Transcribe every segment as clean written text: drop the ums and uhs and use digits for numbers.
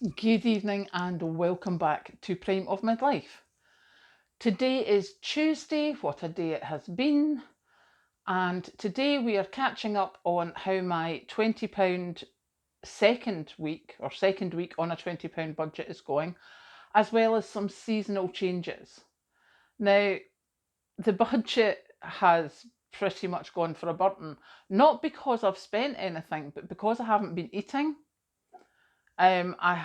Good evening and welcome back to Prime of Midlife. Today is Tuesday, what a day it has been, and today we are catching up on how my £20 second week on a £20 budget is going, as well as some seasonal changes. Now, the budget has pretty much gone for a burton, not because I've spent anything, but because I haven't been eating. I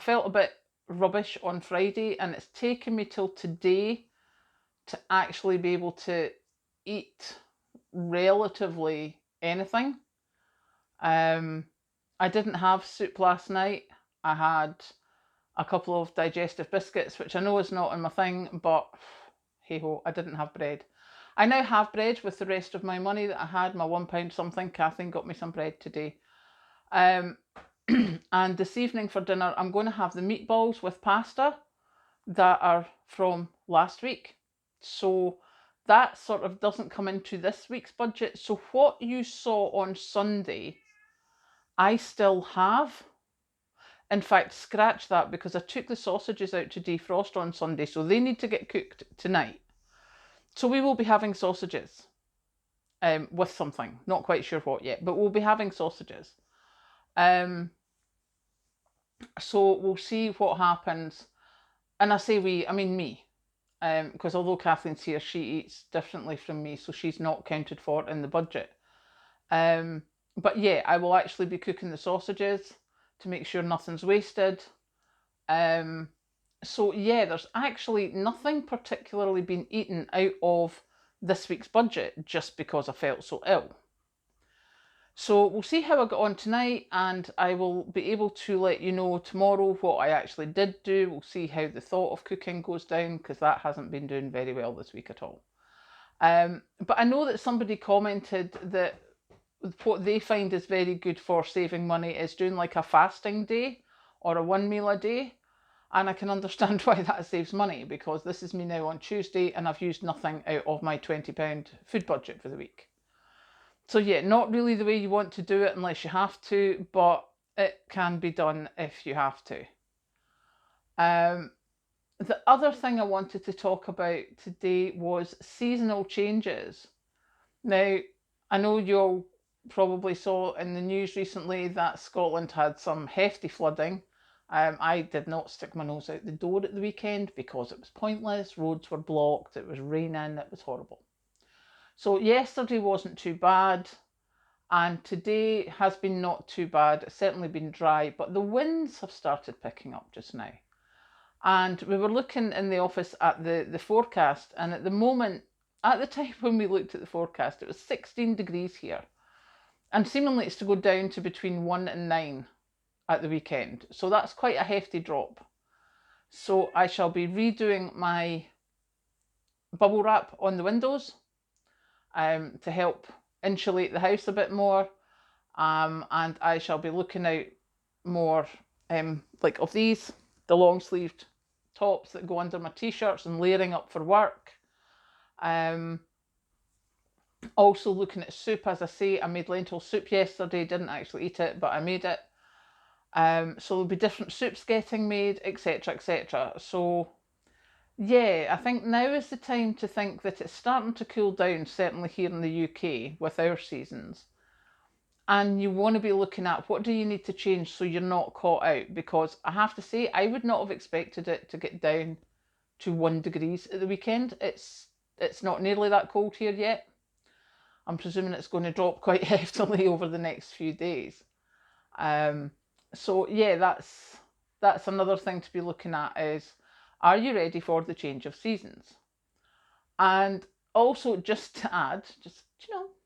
felt a bit rubbish on Friday, and it's taken me till today to actually be able to eat relatively anything. I didn't have soup last night. I had a couple of digestive biscuits, which I know is not in my thing, but hey ho, I didn't have bread. I now have bread with the rest of my money that I had, my £1 something. Kathleen got me some bread today. Um, and this evening for dinner, I'm going to have the meatballs with pasta that are from last week. So that sort of doesn't come into this week's budget. So what you saw on Sunday, I still have. In fact, scratch that, because I took the sausages out to defrost on Sunday, so they need to get cooked tonight. So we will be having sausages with something. Not quite sure what yet, but we'll be having sausages. So we'll see what happens. And I say we, I mean me, because although Kathleen's here, she eats differently from me, so she's not counted for in the budget. But yeah, I will actually be cooking the sausages to make sure nothing's wasted. So yeah, there's actually nothing particularly been eaten out of this week's budget just because I felt so ill. So we'll see how I got on tonight, and I will be able to let you know tomorrow what I actually did do. We'll see how the thought of cooking goes down, because that hasn't been doing very well this week at all. But I know that somebody commented that what they find is very good for saving money is doing like a fasting day or a one meal a day. And I can understand why that saves money, because this is me now on Tuesday and I've used nothing out of my £20 food budget for the week. So yeah, not really the way you want to do it unless you have to, but it can be done if you have to. The other thing I wanted to talk about today was seasonal changes. Now, I know you probably saw in the news recently that Scotland had some hefty flooding. I did not stick my nose out the door at the weekend because it was pointless. Roads were blocked, it was raining, it was horrible. So yesterday wasn't too bad, and today has been not too bad. It's certainly been dry, but the winds have started picking up just now. And we were looking in the office at the forecast, and at the moment, at the time when we looked at the forecast, it was 16 degrees here. And seemingly it's to go down to between 1 and 9 at the weekend. So that's quite a hefty drop. So I shall be redoing my bubble wrap on the windows to help insulate the house a bit more. And I shall be looking out more like of these, the long sleeved tops that go under my t-shirts, and layering up for work. Also looking at soup, as I say, I made lentil soup yesterday, didn't actually eat it, but I made it. So there'll be different soups getting made, etc., etc. So yeah, I think now is the time to think that it's starting to cool down, certainly here in the UK with our seasons. And you want to be looking at what do you need to change so you're not caught out, because I have to say I would not have expected it to get down to 1 degrees at the weekend. It's not nearly that cold here yet. I'm presuming it's going to drop quite heftily over the next few days. So yeah, that's another thing to be looking at is, are you ready for the change of seasons? And also, just to add, just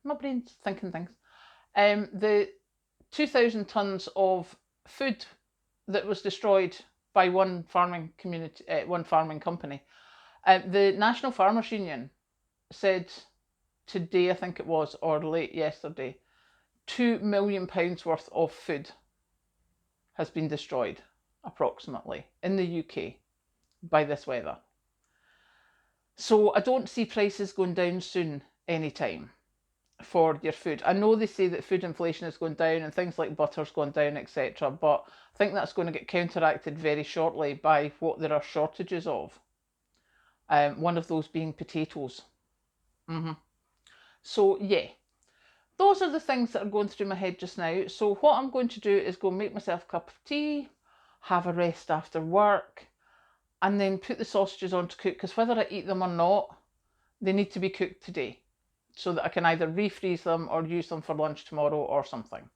my brain's thinking things. The 2,000 tons of food that was destroyed by one farming community, one farming company. The National Farmers Union said today, I think it was, or late yesterday, £2 million worth of food has been destroyed, approximately, in the UK by this weather. So I don't see prices going down soon anytime. for your food. I know they say that food inflation is going down and things like butter's going down, etc., but I think that's going to get counteracted very shortly by what there are shortages of. One of those being potatoes. So yeah, those are the things that are going through my head just now. So what I'm going to do is go make myself a cup of tea, have a rest after work, and then put the sausages on to cook, because whether I eat them or not, they need to be cooked today so that I can either refreeze them or use them for lunch tomorrow or something.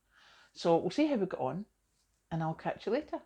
So we'll see how we get on, and I'll catch you later.